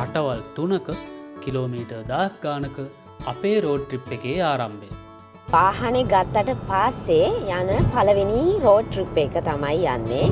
රටවල් 3ක කිලෝමීටර් 10 ගානක අපේ road trip එකේ ආරම්භය. වාහනේ ගත්තට පස්සේ යන පළවෙනි රෝඩ් ට්‍රිප් එක තමයි යන්නේ.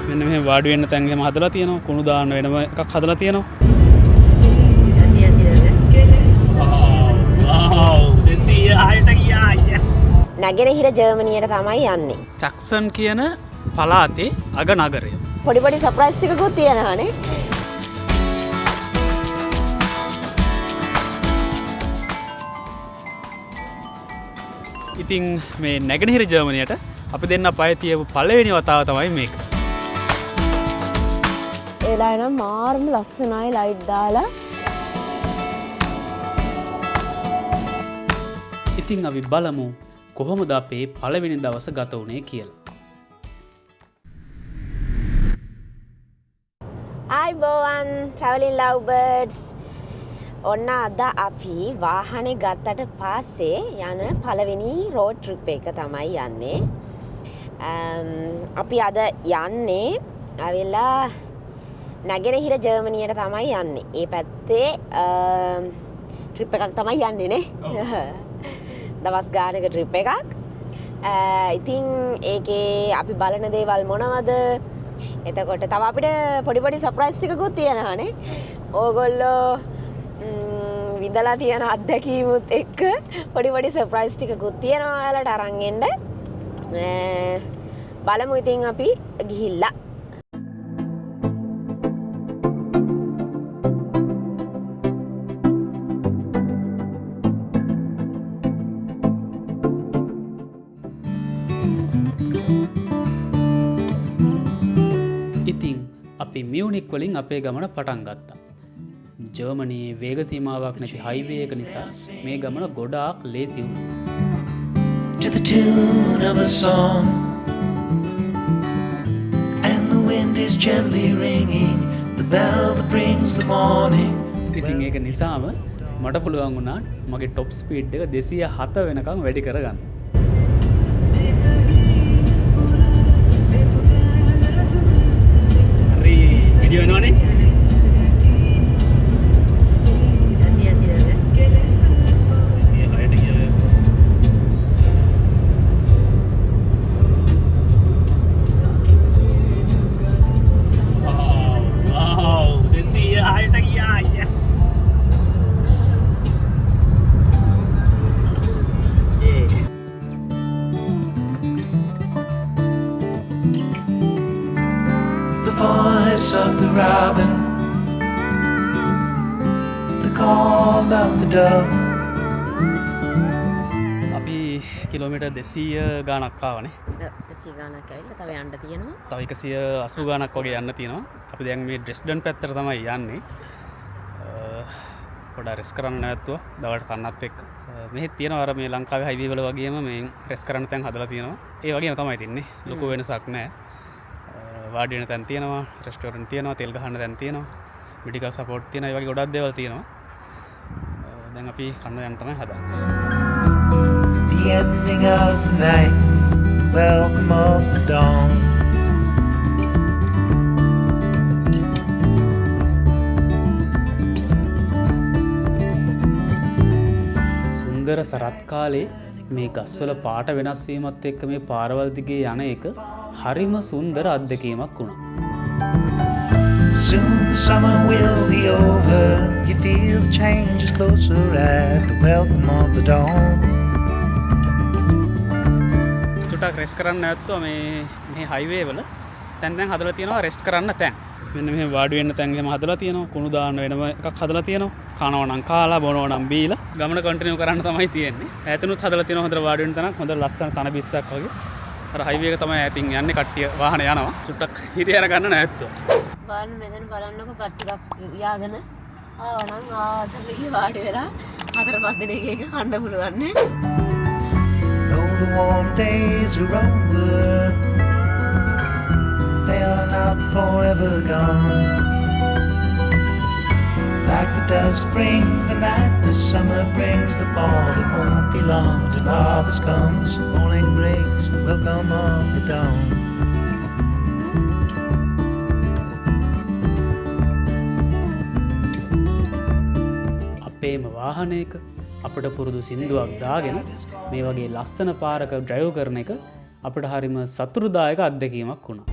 මෙන්න මෙහෙම වාඩි වෙන්න තැන් එහෙම හදලා තියෙනවා. කුණු දාන්න වෙනම එකක් හදලා තියෙනවා. නැගෙනහිර ජර්මනියට තමයි යන්නේ. සැක්සන් කියන පළාතේ අග නගරය. පොඩි පොඩි සර්ප්‍රයිස් ටිකකුත් තියෙනවානේ. ඉතින් මේ නැගෙනහිර ජර්මනියට අපි දෙන්න පය තියපු පළවෙනි වතාව තමයි මේක. ඒලා එනම් මාර්ම ලස්සනයි ලයිට් දාලා. ඉතින් අපි බලමු කොහොමද අපේ පළවෙනි දවස ගත වුණේ කියලා. අයිබෝවන් traveling lovebirds. ඔන්න අද අපි වාහනේ ගත්තට පස්සේ යන පළවෙනි රෝඩ් ට්‍රිප් එක තමයි යන්නේ. අපි අද යන්නේ ඇවිල්ලා නැගෙනහිර ජර්මනියට තමයි යන්නේ. ඒ පැත්තේ ට්‍රිප් එකක් තමයි යන්නේ නේ. දවස් ගානක ට්‍රිප් එකක්. ඉතින් ඒකේ අපි බලන දේවල් මොනවද? එතකොට තව අපිට පොඩි පොඩි සර්ප්‍රයිස් ටිකකුත් තියෙනවානේ. ඕගොල්ලෝ විඳලා තියෙන අත්දැකීමුත් එක්ක පොඩි පොඩි සර්ප්‍රයිස් ටිකකුත් තියෙනවා ඔයාලට අරන් එන්න. බලමු ඉතින් අපි ගිහිල්ලා. ඉතින් අපි මියුනික් වලින් අපේ ගමන පටන් ගත්තා. ජර්මනියේ වේග සීමාවක් නැති හයිවේ එක නිසා මේ ගමන ගොඩාක් ලේසි වුණා. To the tune of a song and the wind is gently ringing the bell that brings the morning. ඉතින් ඒක නිසාම මට පුළුවන් වුණා මගේ টොප් ස්පීඩ් එක 207 වෙනකම් වැඩි කරගන්න. හරි වීඩියෝ එනවනේ. Of the robin, the call of the dove. අපි කිලෝමීටර් 200 ගානක් ආවනේ. 200 ගානක් ඇවිල්ලා තව යන්න තියෙනවා. තව 180 ගානක් වගේ යන්න තියෙනවා. අපි දැන් මේ ඩ්‍රෙස්ඩන් පැත්තට තමයි යන්නේ. පොඩ්ඩක් රෙස් කරන්න නැවතුවා දවල්ට කන්නත් එක්ක. මෙහෙත් තියෙනවා අර මේ ලංකාවේ හයිවේ වල වගේම මේ රෙස් කරන්න තැන් හදලා තියෙනවා. ඒ වගේම තමයි තින්නේ. ලොකු වෙනසක් නැහැ. වාඩි වෙන තැන් තියෙනවා, රෙස්ටෝරන්ට් තියෙනවා, තෙල් ගහන්න තැන් තියෙනවා, මෙඩිකල් සපෝට් තියෙනවා, ඒ වගේ ගොඩක් දේවල් තියෙනවා. දැන් අපි කන්න යන්න තමයි හදන්නේ. The ending of the night, welcome of the dawn. සුන්දර සරත් කාලේ මේ ගස්වල පාට වෙනස් වීමත් එක්ක මේ පාරවල් දිගේ යන එක හරිම සුන්දර අත්දැකීමක් වුණා. Soon the summer will be over. You feel the change is closer at the welcome of the dawn. චුට්ටක් රෙස්ට් කරන්න නැවතුවා මේ හයිවේ වල තැන් හදලා තියෙනවා රෙස්ට් කරන්න තැන්. මෙන්න මෙහෙම වාඩි වෙන්න තැන් එහෙම හදලා තියෙනවා. කුණු දාන්න වෙනම එකක් හදලා තියෙනවා. කනවා නම් කාලා බොනවා නම් බීලා ගමන කන්ටිනියු කරන්න තමයි තියෙන්නේ. ඈතනුත් හදලා තියෙනවා හොඳට වාඩි වෙන්න තැනක්. හොඳ ලස්සන තන බිස්සක් වගේ. අර හයිවේ එක තමයි ඇතින් යන්නේ කට්ටිය වාහන යනවා. චුට්ටක් හිරියන ගන්න නැවතුවා. බලන්න මෙතන බලන්නකො පත් ටිකක් යාගෙන ආවනම් ආතලේ වාඩි වෙලා 4-5 දිනක එක කන්න පුළුවන් නේ. Though the warm days are over, they are not forever gone. Like the dusk brings the night, the summer brings the fall. It won't be long till harvest comes. Morning breaks, welcome of the dawn. අපේම වාහනයක අපට පුරුදු සින්දුවක් දාගෙන මේ වගේ ලස්සන පාරක drive කරන එක අපට හරිම සතුරුදායක අත්දැකීමක් වුණා.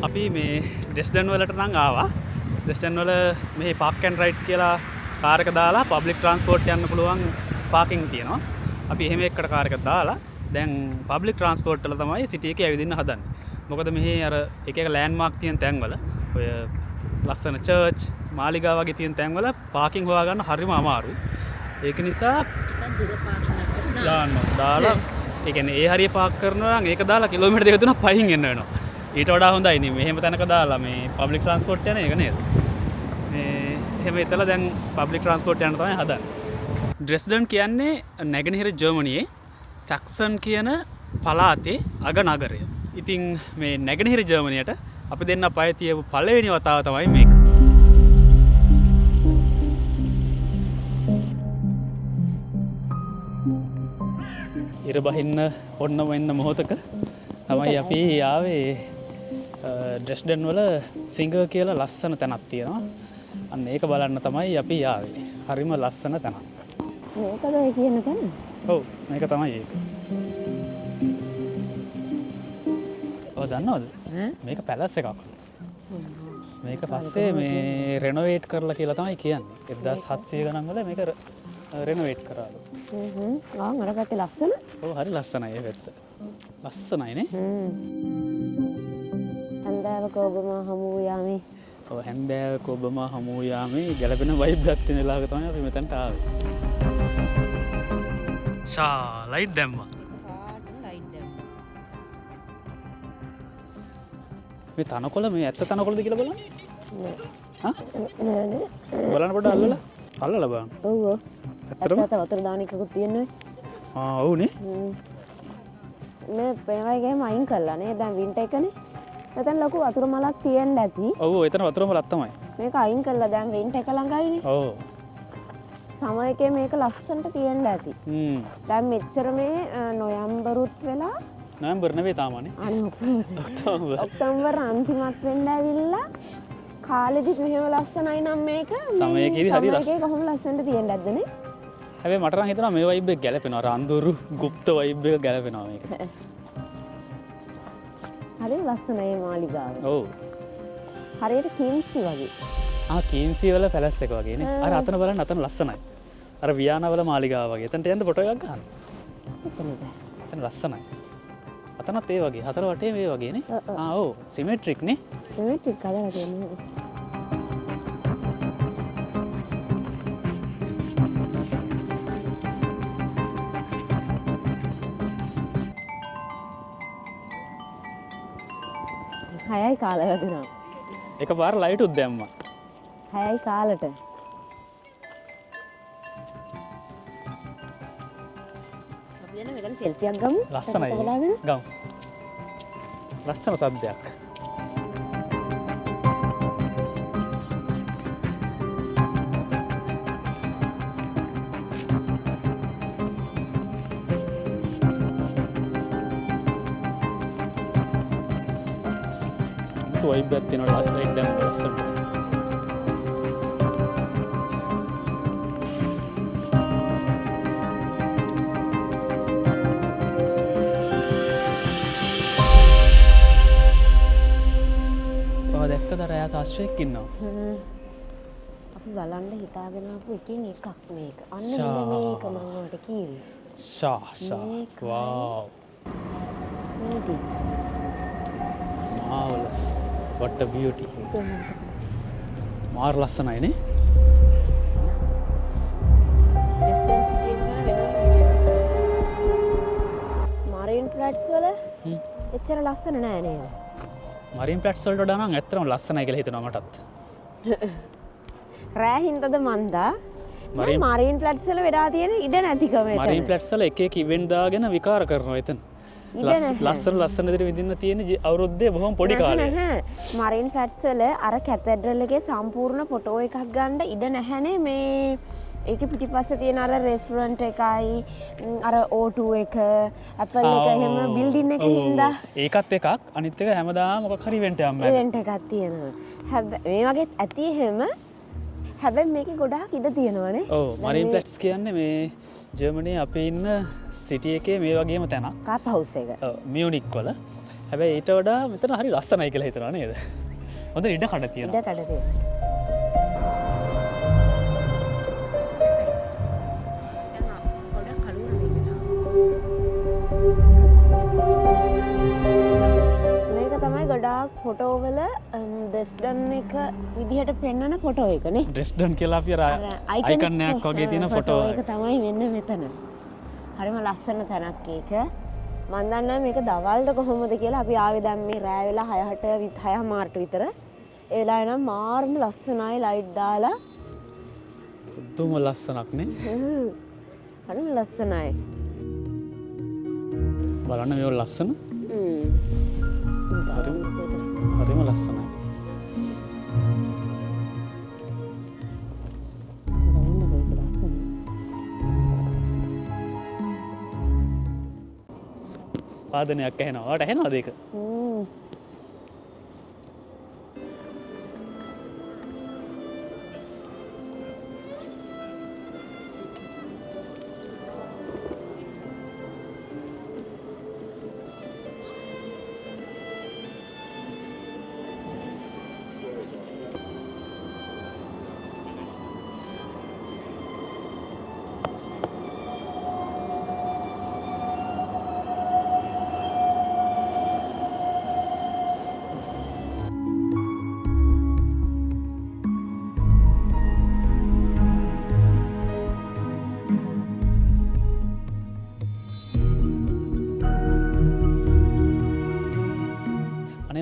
අපි මේ ඩෙස්ඩන් වලට නම් ආවා. ඩෙස්ඩන් වල මේ පාක් ඇන්ඩ් රයිඩ් කියලා කාර් එක දාලා පබ්ලික් ට්‍රාන්ස්පෝර්ට් යන්න පුළුවන් පාකින් තියෙනවා. අපි එහෙම එකට කාර් එකක් දාලා දැන් පබ්ලික් ට්‍රාන්ස්පෝර්ට් වල තමයි සිටි එකේ ඇවිදින්න හදන්නේ. මොකද මෙහි අර එක එක ලෑන්ඩ්මාර්ක් තියෙන තැන්වල ඔය ලස්සන චර්ච් මාලිගා වගේ තියෙන තැන්වල පාකින් හොයාගන්න හරිම අමාරුයි. ඒක නිසා දාලා ඒ කියන්නේ ඒ හරිය පාක් කරනවා නම් ඒක දාලා කිලෝමීටර් දෙක තුනක් පහින් එන්න වෙනවා. ඊට වඩා හොඳයි නේ මෙහෙම තැනක දාලා මේ පබ්ලික් ට්‍රාන්ස්පෝර්ට් යන එක නේද? මේ එහෙම ඉතලා දැන් පබ්ලික් ට්‍රාන්ස්පෝර්ට් යන තමයි හදන්නේ. ඩ්‍රෙස්ඩන් කියන්නේ නැගෙනහිර ජර්මනියේ සැක්සන් කියන පළාතේ අග නගරය. ඉතින් මේ නැගෙනහිර ජර්මනියට අපි දෙන්න පය තියපු පළවෙනි වතාව තමයි මේක. ඉර බහින්න ඔන්නම එන්න මොහොතක තමයි අපි ආවේ ඩ්‍රෙස්ඩන් වල සිංගර් කියලා ලස්සන තැනක් තියෙනවා. අන්න ඒක බලන්න තමයි අපි ආවේ. හරිම ලස්සන තැනක්. මේකද ඔය කියන තැන? ඔව් මේක තමයි ඒක. ඔය දන්නවද? මේක පැලස් එකක්. මේක පස්සේ මේ රෙනොවේට් කරලා කියලා තමයි කියන්නේ. 1700 ගණන් වල මේක රෙනොවේට් කරාලු. අර පැත්තේ ලස්සන? ඔව් හරි ලස්සනයි ඒ පැත්ත. ලස්සනයි නේ? හන්දාවක ඔබම හමු යාමේ. ඔව් හැන්දෑවක ඔබම හමු යාමේ ගැලපෙන වයිබ් එකක් තියෙන වෙලාවක තමයි අපි මෙතනට ආවේ. ෂා ලයිට් දැම්මා. මේ තනකොළ මේ ඇත්ත තනකොළද කියලා බලන්න. නෑ. හා? බලන්න පොඩ්ඩක් අල්ලලා. අල්ලලා බලන්න. ඔව් ඔව්. ඇත්තටම වතුර දාන එකකුත් තියෙන්නේ. ඔව් නේ. මේ පේවයිගේම අයින් කළා නේ. දැන් වින්ටර් එකනේ. එතන ලොකු වතුර මලක් තියෙන්න ඇති. ඔව් එතන වතුර මලක් තමයි. මේක අයින් කළා දැන් වින්ටර් එක ළඟයිනේ. ඔව්. සමයකේ මේක ලස්සනට තියෙන්න ඇති. දැන් මෙච්චර මේ නොවැම්බරුත් වෙලා නොවැම්බර් නෙවෙයි තාමනේ. අනේ ඔක්තෝබර් අන්තිමත් වෙන්න ඇවිල්ලා කාලෙදිත් මෙහෙම ලස්සනයි නම් මේක සමයකේදී හරි ලස්සන. සමයකේ කොහොම ලස්සනට තියෙන්න ඇද්ද නේ? හැබැයි මට නම් හිතෙනවා මේ වයිබ් එක ගැලපෙනවා. අර අඳුරු গুপ্ত වයිබ් එක ගැලපෙනවා මේක. හරි ලස්සනයි මේ මාලිගාව. ඔව්. හරියට කිම්සි වගේ. කීම්සි වල පැලස් එක වගේ නේ. අර අතන බලන්න අතන ලස්සනයි. අර වියානා වල මාලිගාව වගේ. එතනට යන්න ෆොටෝ එකක් ගන්න. එතනද? එතන ලස්සනයි. අතනත් ඒ වගේ. හතර වටේ මේ වගේ නේ. ඔව්. සිමෙට්‍රික් නේ. සිමෙට්‍රික් කලර් තියෙනවා. හයයි කාලය වදිනවා. එකපාර ලයිට් උත් දැම්මා. හයයි කාලට. අපි යන මෙතන සෙල්ෆියක් ගමු. ලස්සනයි. ගමු. ලස්සන සද්දයක්. වයිබ් එකක් තියෙනවා ලයිට් දැම්ම ලස්සනට. දැක්කද අර යාත අශ්වයෙක් ඉන්නවා. අපි බලන්න හිතාගෙන ආපු එකෙන් එකක් මේක. අන්න මෙන්න මේක මම ඔයාලට කිව්වේ. wow. Marvelous. What a beauty. මාර ලස්සනයි නේ. මරීන් ප්ලැට්ස් වල එච්චර ලස්සන නෑ නේද? මරින් ප්ලැට්ස් වලට වඩා නම් ඇත්තටම ලස්සනයි කියලා හිතෙනවා මටත්. රෑ හින්දාද මන්දා මරීන් මරීන් ප්ලැට්ස් වල වෙලා තියෙන ඉඩ නැතිකම එතන. මරීන් ප්ලැට්ස් වල එක එක ඉවෙන්ට් දාගෙන විකාර කරනවා එතන. ලස්සන විදිහට විඳින්න තියෙන අවුරුද්දේ බොහොම පොඩි කාලේ. මරීන් ෆ්ලැට්ස් වල අර කැතෙඩ්‍රල් එකේ සම්පූර්ණ ෆොටෝ එකක් ගන්න ඉඩ නැහැනේ මේ ඒක පිටිපස්සේ තියෙන අර රෙස්ටොරන්ට් එකයි අර O2 එක Apple එක එහෙම බිල්ඩින් එක හින්දා ඒකත් එකක් අනිත් එක හැමදාම මොකක් හරි ඉවෙන්ට් එකක් මැද. ඉවෙන්ට් එකක් තියෙනවා. හැබැයි මේ වගේ ඇති එහෙම හැබැයි මේකේ ගොඩාක් ඉඩ තියෙනවානේ. ඔව් මරීන් ප්ලැට්ස් කියන්නේ මේ ජර්මනියේ අපි ඉන්න සිටි එකේ මේ වගේම තැනක්. කාප් හවුස් එක. ඔව් මියුනික් වල. හැබැයි ඊට වඩා මෙතන හරි ලස්සනයි කියලා හිතනවා නේද? හොඳ ඉඩ කඩ තියෙනවා. ඉඩ කඩ තියෙනවා. මේක තමයි ගොඩාක් ෆොටෝවල ඩෙස්ඩන් එක විදිහට පෙන්වන ෆොටෝ එකනේ. ඩ්‍රෙස්ඩන් කියලා අපි අයිකන් එකක් වගේ තියෙන ෆොටෝ එක තමයි මෙන්න මෙතන. හරිම ලස්සන තැනක් ඒක. මන් දන්නේ මේක දවල්ට කොහොමද කියලා. අපි ආවේ දැන් මේ රෑ වෙලා 6 මාර්ට විතර. ඒ වෙලාවේ නම් මාර්ම ලස්සනයි ලයිට් දාලා. දුම ලස්සනක් නේ. හරිම ලස්සනයි. බලන්න මේව ලස්සන. හරිම ලස්සනයි. වාදනයක් ඇහෙනවා. ඔයාට ඇහෙනවද ඒක?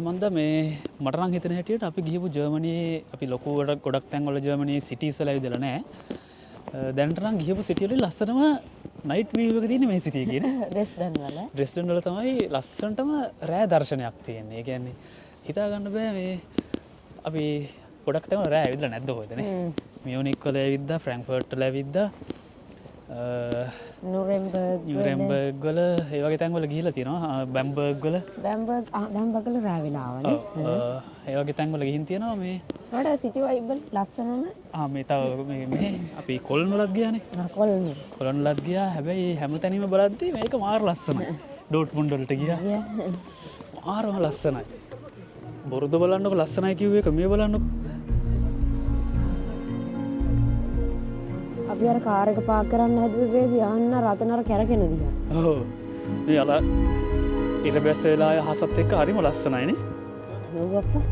මන්ද මේ මටනම් හිතන හැටියට අපි ගිහපු ජර්මනියේ අපි ලොකුවට ගොඩක් තැන්වල ජර්මනියේ සිටිස් වල ඇවිදලා නැහැ. දැනට නම් ගිහපු සිටි වල ලස්සනම නයිට් වීව් එක තියෙන මේ සිටි එකේ නේ. ඩෙස්ඩන් වල. ඩෙස්ඩන් වල තමයි ලස්සනටම රෑ දර්ශනයක් තියෙන්නේ. ඒ කියන්නේ හිතා ගන්න බෑ මේ අපි ගොඩක් තැන්වල රෑ ඇවිදලා නැද්ද කොහෙද නේ? මියුනික් වල ඇවිද්දා, ෆ්‍රැන්ක්ෆර්ට් වල ඇවිද්දා. නියුරෙම්බර්ග් වල ඒ වගේ තැන්වල ගිහිල්ලා තියෙනවා. බැම්බර්ග් වල බැම්බර්ග් වල රෑ වෙලා ආවනේ. ඒ වගේ තැන්වල ගිහින් තියෙනවා මේ. වඩා සිටි වයිබ් ලස්සනම. මේ තව මේ අපි කොළන් වලත් ගියානේ. කොළන් වලත් ගියා. හැබැයි හැම තැනම බලද්දි මේක මාර ලස්සනයි. ඩෝට්මුන්ඩ් වලට ගියා. මාරම ලස්සනයි. බොරුද බලන්නකො ලස්සනයි කිව්ව එක මේ බලන්නකො. අපි අර කාර් එක පාක් කරන්න හැදුවේ බේබි යන්න රතනර කැරකෙන දිහා. ඔව්. මේ අල ඊට බැස්ස වෙලා හසත් එක්ක හරිම ලස්සනයි නේ. ඔව් අප්පා.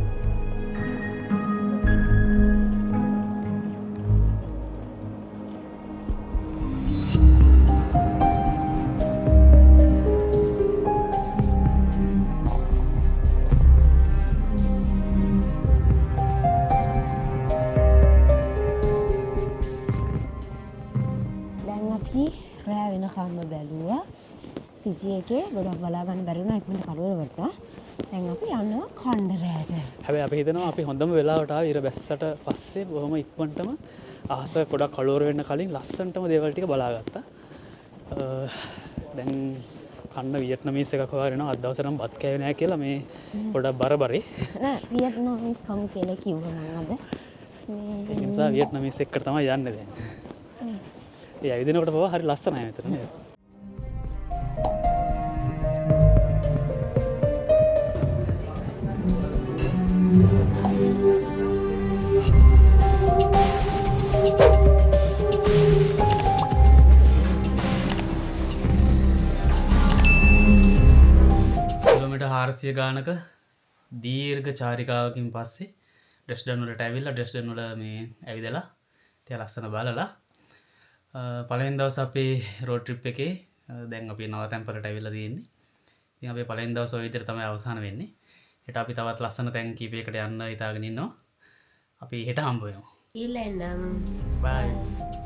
බැලුවා සිටි එකේ ගොඩක් බලා ගන්න බැරි වුණා ඉක්මනට කලවලට. දැන් අපි යනවා කණ්ඩරයට. හැබැයි අපි හිතනවා අපි හොඳම වෙලාවට ආවේ ඉර බැස්සට පස්සේ බොහොම ඉක්මනටම අහස ගොඩක් කලවර වෙන්න කලින් ලස්සනටම දේවල් ටික බලාගත්තා. දැන් කන්න වියට්නාමීස් එකක් හොයාගෙන අද දවසේ නම් බත් කෑවේ නැහැ කියලා මේ පොඩක් බරබරේ. නෑ වියට්නාමීස් කමු කියලා කිව්වා මම අද. ඒ නිසා වියට්නාමීස් එක්ක තමයි යන්නේ දැන්. ඒ ඇවිදිනකොට පවා හරි ලස්සනයි මෙතන නේද? කිලෝමීටර් 400 ගානක දීර්ඝ චාරිකාවකින් පස්සේ ඩ්‍රෙස්ඩන් වලට ඇවිල්ලා ඩ්‍රෙස්ඩන් වල මේ ඇවිදලා ටික ලස්සන බලලා පළවෙනි දවස් අපේ රෝඩ් ට්‍රිප් එකේ දැන් අපි නවතැන්පලට ඇවිල්ලා තියෙන්නේ. ඉතින් අපේ පළවෙනි දවස් ඔය විදිහට තමයි අවසන් වෙන්නේ. හෙට අපි තවත් ලස්සන තැන් කීපයකට යන්න හිතාගෙන ඉන්නවා. අපි හෙට හම්බ වෙමු. ඊළඟ බයි.